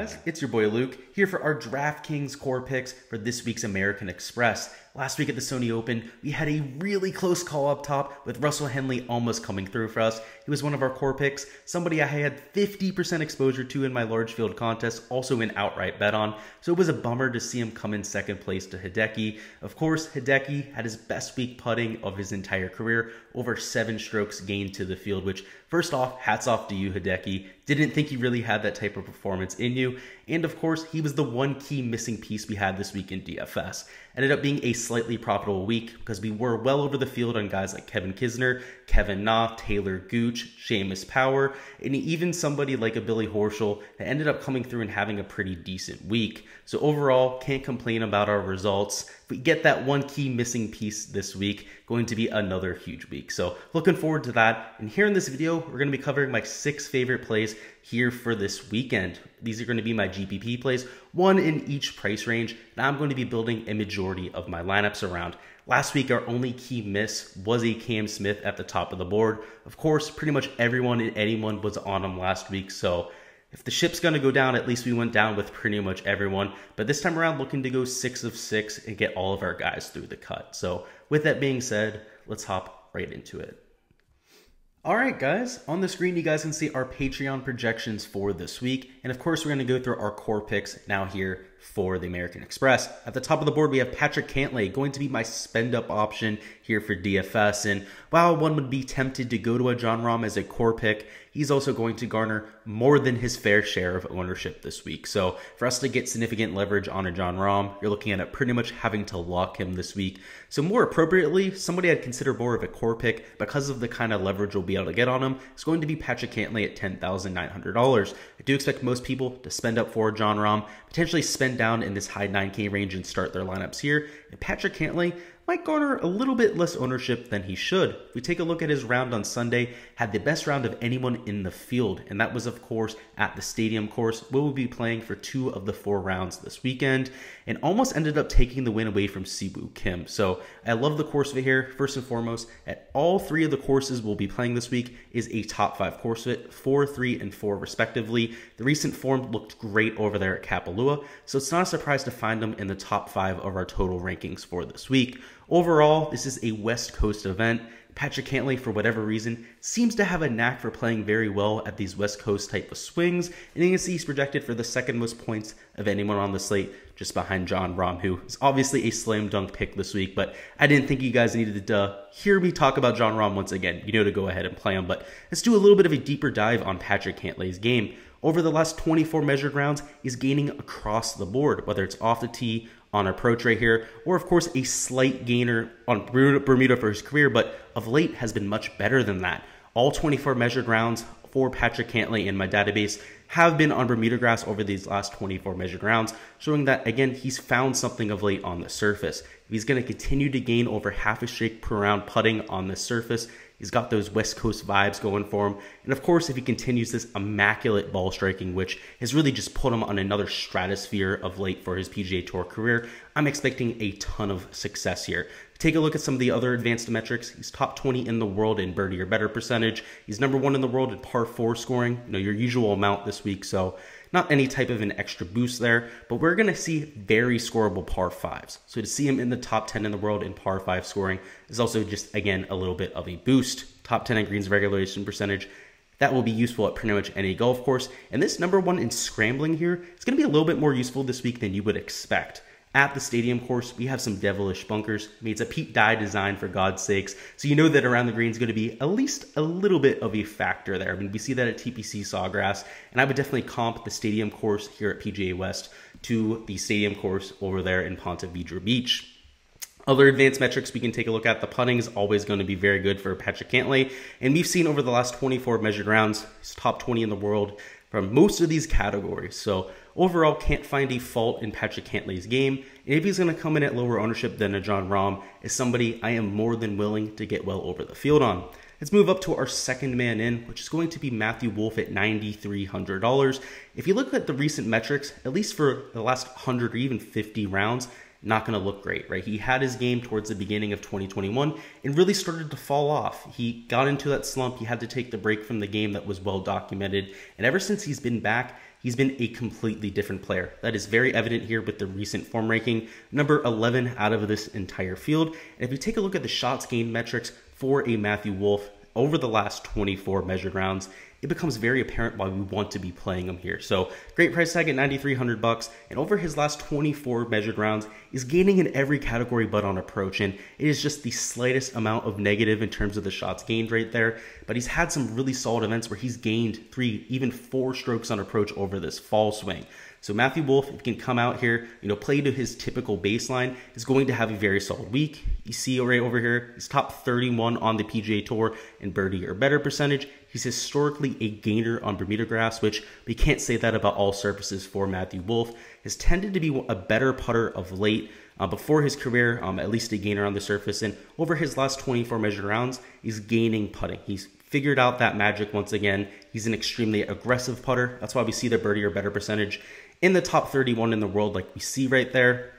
guys, it's your boy Luke here for our DraftKings core picks for this week's American Express. Last week at the Sony Open, we had a really close call up top with Russell Henley almost coming through for us. He was one of our core picks, somebody I had 50% exposure to in my large field contest, also an outright bet on. So it was a bummer to see him come in second place to Hideki. Of course, Hideki had his best week putting of his entire career, over 7 strokes gained to the field, which first off, hats off to you, Hideki. Didn't think he really had that type of performance in you. And of course, he was the one key missing piece we had this week in DFS. Ended up being a slightly profitable week because we were well over the field on guys like Kevin Kisner, Kevin Na, Taylor Gooch, Seamus Power, and even somebody like a Billy Horschel that ended up coming through and having a pretty decent week. So overall, can't complain about our results. If we get that one key missing piece this week, going to be another huge week. So looking forward to that. And here in this video, we're going to be covering my 6 favorite plays here for this weekend. These are going to be my GPP plays, one in each price range, and I'm going to be building a majority of my lineups around. Last week, our only key miss was a Cam Smith at the top of the board. Of course, pretty much everyone and anyone was on him last week, so if the ship's going to go down, at least we went down with pretty much everyone. But this time around, looking to go 6 of 6 and get all of our guys through the cut. So with that being said, let's hop right into it. All right, guys, on the screen, you guys can see our Patreon projections for this week. And of course, we're going to go through our core picks now here for the American Express. At the top of the board, we have Patrick Cantlay going to be my spend up option here for DFS. And while one would be tempted to go to a Jon Rahm as a core pick, he's also going to garner more than his fair share of ownership this week. So for us to get significant leverage on a Jon Rahm, you're looking at it pretty much having to lock him this week. So more appropriately, somebody I'd consider more of a core pick because of the kind of leverage we'll be able to get on him is going to be Patrick Cantlay at $10,900. I do expect most people to spend up for Jon Rahm, potentially spend down in this high 9K range and start their lineups here. And Patrick Cantlay might garner a little bit less ownership than he should. If we take a look at his round on Sunday, had the best round of anyone in the field, and that was, of course, at the Stadium course, where we'll be playing for 2 of the 4 rounds this weekend, and almost ended up taking the win away from Siwoo Kim. So I love the course fit here. First and foremost, at all 3 of the courses we'll be playing this week is a top 5 course fit, 4, 3, and 4 respectively. The recent form looked great over there at Kapalua, so it's not a surprise to find them in the top 5 of our total rankings for this week. Overall, this is a West Coast event. Patrick Cantlay, for whatever reason, seems to have a knack for playing very well at these West Coast type of swings, and you can see he's projected for the 2nd most points of anyone on the slate, just behind Jon Rahm, who is obviously a slam dunk pick this week, but I didn't think you guys needed to hear me talk about Jon Rahm once again. You know to go ahead and play him, but let's do a little bit of a deeper dive on Patrick Cantlay's game. Over the last 24 measured rounds, he's gaining across the board, whether it's off the tee, on approach right here, or of course a slight gainer on Bermuda for his career, but of late has been much better than that. All 24 measured rounds for Patrick Cantlay in my database have been on Bermuda grass over these last 24 measured rounds, showing that, again, he's found something of late on the surface. If he's going to continue to gain over half a shake per round putting on the surface, he's got those West Coast vibes going for him. And of course, if he continues this immaculate ball striking, which has really just put him on another stratosphere of late for his PGA Tour career, I'm expecting a ton of success here. Take a look at some of the other advanced metrics. He's top 20 in the world in birdie or better percentage. He's number 1 in the world in par 4 scoring, your usual amount this week. So not any type of an extra boost there, but we're going to see very scoreable par 5s. So to see him in the top 10 in the world in par 5 scoring is also just, again, a little bit of a boost. Top 10 in greens regulation percentage. That will be useful at pretty much any golf course. And this number 1 in scrambling here is going to be a little bit more useful this week than you would expect. At the Stadium course, we have some devilish bunkers. I mean, it's a Pete Dye design, for God's sakes. So you know that around the green is going to be at least a little bit of a factor there. I mean, we see that at TPC Sawgrass, and I would definitely comp the Stadium course here at PGA West to the Stadium course over there in Ponte Vedra Beach. Other advanced metrics we can take a look at. The putting is always going to be very good for Patrick Cantlay, and we've seen over the last 24 measured rounds, he's top 20 in the world from most of these categories. So overall, can't find a fault in Patrick Cantlay's game. And if he's going to come in at lower ownership than a Jon Rahm, is somebody I am more than willing to get well over the field on. Let's move up to our 2nd man in, which is going to be Matthew Wolff at $9,300. If you look at the recent metrics, at least for the last 100 or even 50 rounds, not going to look great, right? He had his game towards the beginning of 2021 and really started to fall off. He got into that slump. He had to take the break from the game that was well documented. And ever since he's been back, he's been a completely different player. That is very evident here with the recent form ranking, number 11 out of this entire field. And if you take a look at the shots gained metrics for a Matthew Wolff over the last 24 measured rounds, it becomes very apparent why we want to be playing him here. So great price tag at $9,300, and over his last 24 measured rounds, is gaining in every category but on approach, and it is just the slightest amount of negative in terms of the shots gained right there. But he's had some really solid events where he's gained 3, even 4 strokes on approach over this fall swing. So Matthew Wolff, if he can come out here, play to his typical baseline, is going to have a very solid week. You see right over here, he's top 31 on the PGA Tour in birdie or better percentage. He's historically a gainer on Bermuda grass, which we can't say that about all surfaces for Matthew Wolff. Has tended to be a better putter of late. Before his career, at least a gainer on the surface, and over his last 24 measured rounds, he's gaining putting. He's figured out that magic once again. He's an extremely aggressive putter. That's why we see the birdie or better percentage in the top 31 in the world, like we see right there.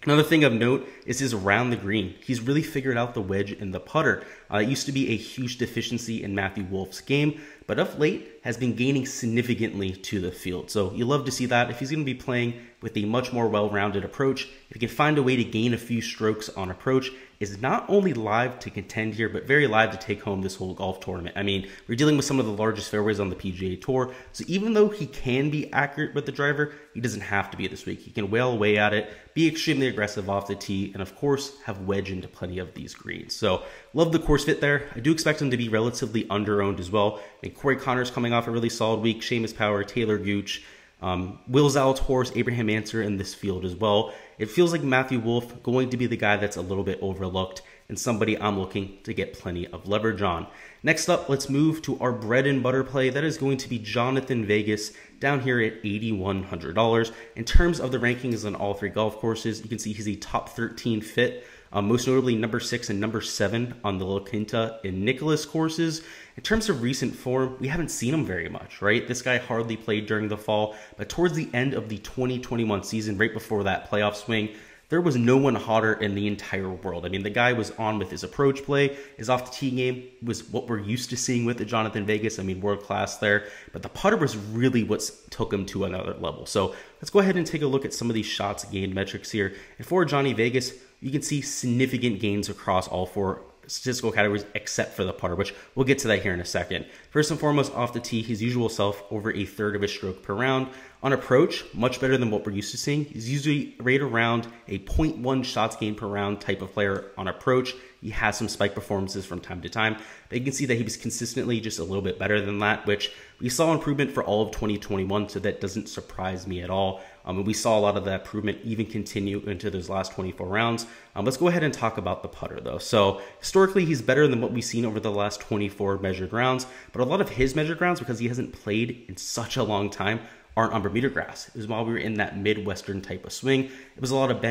Another thing of note is his around the green. He's really figured out the wedge in the putter. It used to be a huge deficiency in Matthew Wolff's game, but of late has been gaining significantly to the field. So you love to see that. If he's going to be playing with a much more well-rounded approach, if he can find a way to gain a few strokes on approach, is not only live to contend here, but very live to take home this whole golf tournament. I mean, we're dealing with some of the largest fairways on the PGA Tour, so even though he can be accurate with the driver, he doesn't have to be this week. He can whale away at it, be extremely aggressive off the tee, and of course, have wedge into plenty of these greens. So, love the course fit there. I do expect him to be relatively under-owned as well. I mean, Corey Connors coming off a really solid week, Seamus Power, Taylor Gooch, Will Zalatoris, Abraham Ancer in this field as well. It feels like Matthew Wolff going to be the guy that's a little bit overlooked and somebody I'm looking to get plenty of leverage on. Next up, let's move to our bread and butter play. That is going to be Jonathan Vegas down here at $8,100. In terms of the rankings on all 3 golf courses, you can see he's a top 13 fit. Most notably number 6 and number 7 on the Quinta and Nicklaus courses. In terms of recent form, we haven't seen him very much, right? This guy hardly played during the fall, but towards the end of the 2021 season, right before that playoff swing, there was no one hotter in the entire world. I mean, the guy was on with his approach play. His off the tee game was what we're used to seeing with the Jonathan Vegas. I mean, world class there. But the putter was really what took him to another level. So let's go ahead and take a look at some of these shots gained metrics here. And for Johnny Vegas, you can see significant gains across all 4 statistical categories except for the putter, which we'll get to that here in a second. First and foremost, off the tee, his usual self, over a third of a stroke per round. On approach, much better than what we're used to seeing. He's usually right around a 0.1 shots gained per round type of player on approach. He has some spike performances from time to time, but you can see that he was consistently just a little bit better than that, which we saw improvement for all of 2021, so that doesn't surprise me at all. And we saw a lot of that improvement even continue into those last 24 rounds. Let's go ahead and talk about the putter though. So historically, he's better than what we've seen over the last 24 measured rounds, but a lot of his measured rounds, because he hasn't played in such a long time, aren't on Bermuda grass. It was while we were in that Midwestern type of swing. It was a lot of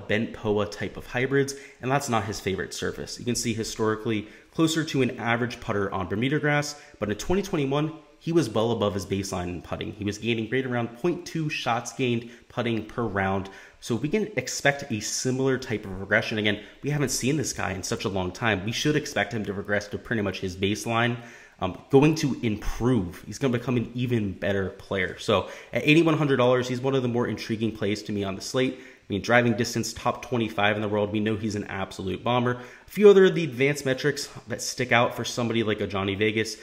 bent POA type of hybrids, and that's not his favorite surface. You can see historically closer to an average putter on Bermuda grass, but in 2021, he was well above his baseline in putting. He was gaining right around 0.2 shots gained putting per round. So we can expect a similar type of regression. Again, we haven't seen this guy in such a long time. We should expect him to regress to pretty much his baseline. Going to improve. He's going to become an even better player. So at $8,100, he's one of the more intriguing plays to me on the slate. I mean, driving distance, top 25 in the world. We know he's an absolute bomber. A few other of the advanced metrics that stick out for somebody like a Johnny Vegas.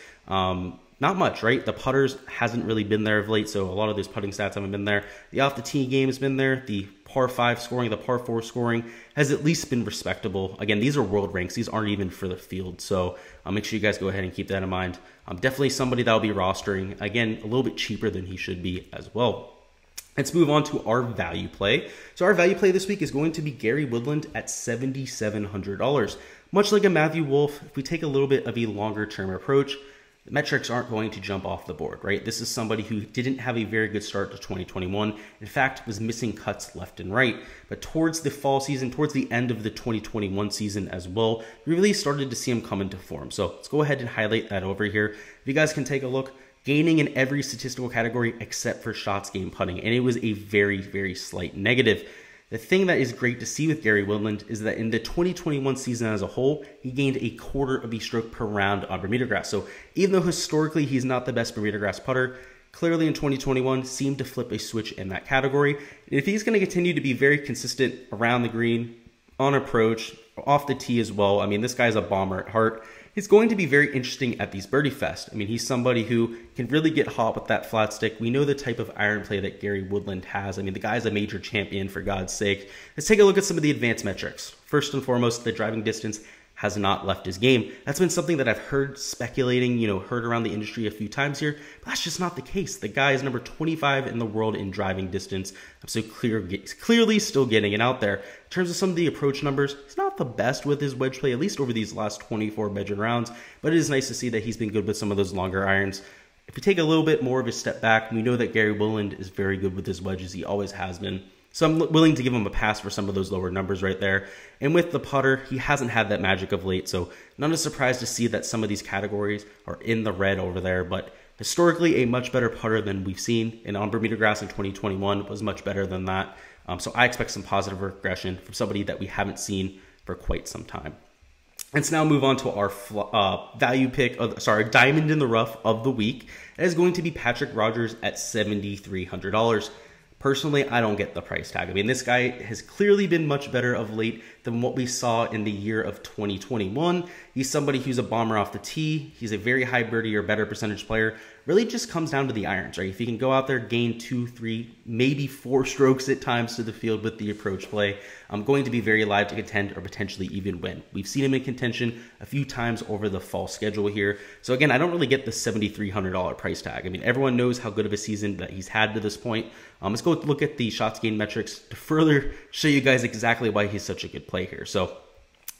Not much, right? The putters hasn't really been there of late, so a lot of those putting stats haven't been there. The off the tee game has been there. The par 5 scoring, the par 4 scoring has at least been respectable. Again, these are world ranks. These aren't even for the field, so make sure you guys go ahead and keep that in mind. Definitely somebody that will be rostering. Again, a little bit cheaper than he should be as well. Let's move on to our value play. So our value play this week is going to be Gary Woodland at $7,700. Much like a Matthew Wolff, if we take a little bit of a longer term approach, the metrics aren't going to jump off the board, right? This is somebody who didn't have a very good start to 2021. In fact, was missing cuts left and right. But towards the fall season, towards the end of the 2021 season as well, we really started to see him come into form. So let's go ahead and highlight that over here. If you guys can take a look, gaining in every statistical category except for shots gained putting. And it was a very, very slight negative. The thing that is great to see with Gary Woodland is that in the 2021 season as a whole, he gained a quarter of a stroke per round on Bermuda grass. So even though historically he's not the best Bermuda grass putter, clearly in 2021 seemed to flip a switch in that category. And if he's going to continue to be very consistent around the green, on approach, off the tee as well, I mean, this guy's a bomber at heart. He's going to be very interesting at these birdie fest. I mean, he's somebody who can really get hot with that flat stick. We know the type of iron play that Gary Woodland has. I mean, the guy's a major champion, for God's sake. Let's take a look at some of the advanced metrics. First and foremost, the driving distance has not left his game. That's been something that I've heard speculating, heard around the industry a few times here, but that's just not the case. The guy is number 25 in the world in driving distance. So clearly still getting it out there. In terms of some of the approach numbers, he's not the best with his wedge play, at least over these last 24 measured rounds, but it is nice to see that he's been good with some of those longer irons. If we take a little bit more of a step back, we know that Gary Woodland is very good with his wedges. He always has been. So I'm willing to give him a pass for some of those lower numbers right there. And with the putter, he hasn't had that magic of late. So not a surprise to see that some of these categories are in the red over there. But historically, a much better putter than we've seen. And on Bermuda grass in 2021 was much better than that. So I expect some positive regression from somebody that we haven't seen for quite some time. Let's now move on to our value pick, diamond in the rough of the week. It is going to be Patrick Rodgers at $7,300. Personally, I don't get the price tag. I mean, this guy has clearly been much better of late than what we saw in the year of 2021. He's somebody who's a bomber off the tee. He's a very high birdie or better percentage player. Really just comes down to the irons, right? If he can go out there, gain 2, 3, maybe 4 strokes at times to the field with the approach play, I'm going to be very live to contend or potentially even win. We've seen him in contention a few times over the fall schedule here. So again, I don't really get the $7,300 price tag. I mean, everyone knows how good of a season that he's had to this point. Let's go look at the shots gained metrics to further show you guys exactly why he's such a good play here. So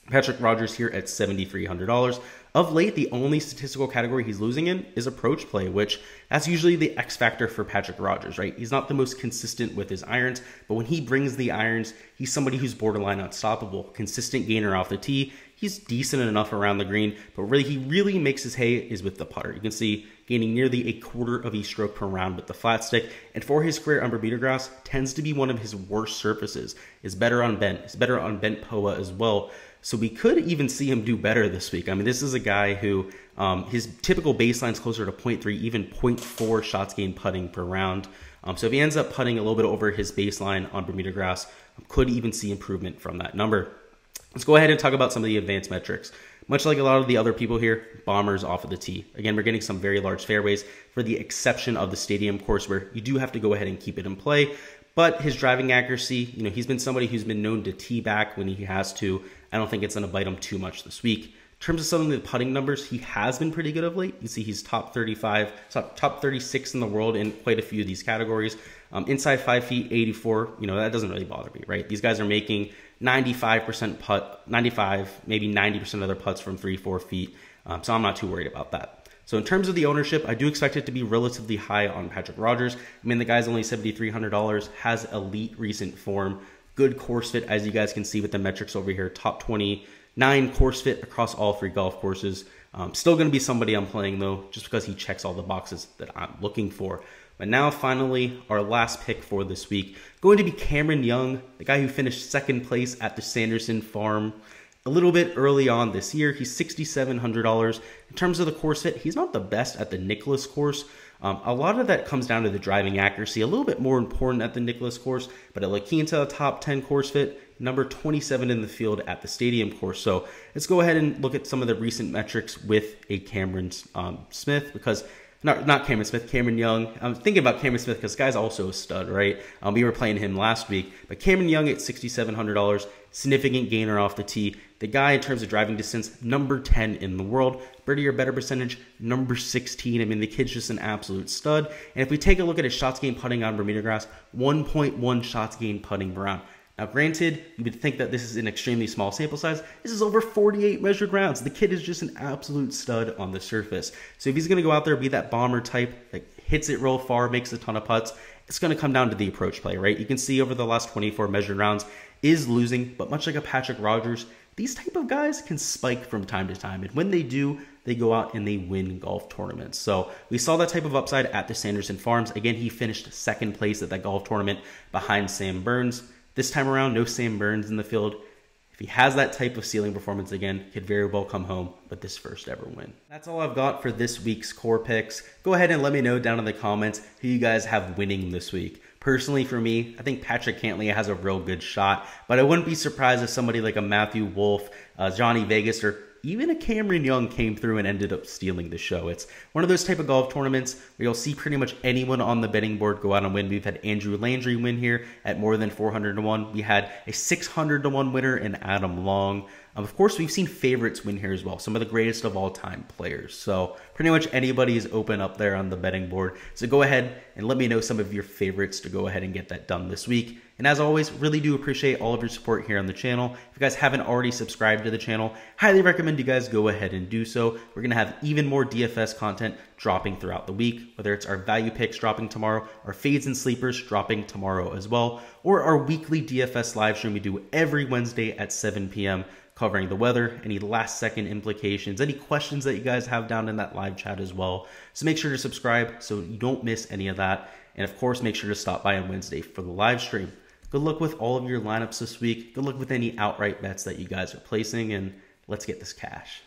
Patrick Rodgers here at $7,300. Of late, the only statistical category he's losing in is approach play, which that's usually the X factor for Patrick Rodgers, right? He's not the most consistent with his irons, but when he brings the irons, he's somebody who's borderline unstoppable. Consistent gainer off the tee. He's decent enough around the green, but really he really makes his hay is with the putter. You can see gaining nearly a quarter of a stroke per round with the flat stick, and for his career on Bermuda grass, tends to be one of his worst surfaces. Is better on bent. Is better on bent POA as well. So we could even see him do better this week. I mean, this is a guy who his typical baseline is closer to 0.3, even 0.4 shots gained putting per round. So if he ends up putting a little bit over his baseline on Bermuda grass, could even see improvement from that number. Let's go ahead and talk about some of the advanced metrics. Much like a lot of the other people here, bombers off of the tee. Again, we're getting some very large fairways for the exception of the stadium course where you do have to go ahead and keep it in play. But his driving accuracy, he's been somebody who's been known to tee back when he has to. I don't think it's going to bite him too much this week. In terms of some of the putting numbers, he has been pretty good of late. You see he's top 35, top 36 in the world in quite a few of these categories. Inside 5 feet, 84, that doesn't really bother me, right? These guys are making 95% putt, 95, maybe 90% of their putts from 3-4 feet. So I'm not too worried about that. So in terms of the ownership, I do expect it to be relatively high on Patrick Rodgers. I mean, the guy's only $7,300, has elite recent form, good course fit, as you guys can see with the metrics over here, top 29 course fit across all 3 golf courses. Still going to be somebody I'm playing, though, just because he checks all the boxes that I'm looking for. But now, finally, our last pick for this week, going to be Cameron Young, the guy who finished 2nd place at the Sanderson Farm a little bit early on this year. He's $6,700. In terms of the course fit, he's not the best at the Nicklaus course. A lot of that comes down to the driving accuracy, a little bit more important at the Nicklaus course, but at La Quinta, top 10 course fit, number 27 in the field at the stadium course. So let's go ahead and look at some of the recent metrics with a Cameron Smith, because not Cameron Smith, Cameron Young. I'm thinking about Cameron Smith because this guy's also a stud, right? We were playing him last week. But Cameron Young at $6,700, significant gainer off the tee. The guy, in terms of driving distance, number 10 in the world. Birdie or better percentage, number 16. I mean, the kid's just an absolute stud. And if we take a look at his shots gained putting on Bermuda grass, 1.1 shots gained putting per round. Now, granted, you would think that this is an extremely small sample size. This is over 48 measured rounds. The kid is just an absolute stud on the surface. So if he's going to go out there, be that bomber type, like hits it real far, makes a ton of putts, it's going to come down to the approach play, right? You can see over the last 24 measured rounds is losing, but much like a Patrick Rodgers, these type of guys can spike from time to time. And when they do, they go out and they win golf tournaments. So we saw that type of upside at the Sanderson Farms. Again, he finished 2nd place at that golf tournament behind Sam Burns. This time around, no Sam Burns in the field. If he has that type of ceiling performance again, he could very well come home with this first ever win. That's all I've got for this week's core picks. Go ahead and let me know down in the comments who you guys have winning this week. Personally, for me, I think Patrick Cantlay has a real good shot, but I wouldn't be surprised if somebody like a Matthew Wolff, Johnny Vegas, or even a Cameron Young came through and ended up stealing the show. It's one of those type of golf tournaments where you'll see pretty much anyone on the betting board go out and win. We've had Andrew Landry win here at more than 400 to 1. We had a 600 to 1 winner in Adam Long. Of course, we've seen favorites win here as well, some of the greatest of all time players. So pretty much anybody is open up there on the betting board. So go ahead and let me know some of your favorites to go ahead and get that done this week. And as always, really do appreciate all of your support here on the channel. If you guys haven't already subscribed to the channel, highly recommend you guys go ahead and do so. We're going to have even more DFS content dropping throughout the week, whether it's our value picks dropping tomorrow, our fades and sleepers dropping tomorrow as well, or our weekly DFS live stream we do every Wednesday at 7 p.m. covering the weather, any last second implications, any questions that you guys have down in that live chat as well. So make sure to subscribe so you don't miss any of that. And of course, make sure to stop by on Wednesday for the live stream. Good luck with all of your lineups this week. Good luck with any outright bets that you guys are placing, and let's get this cash.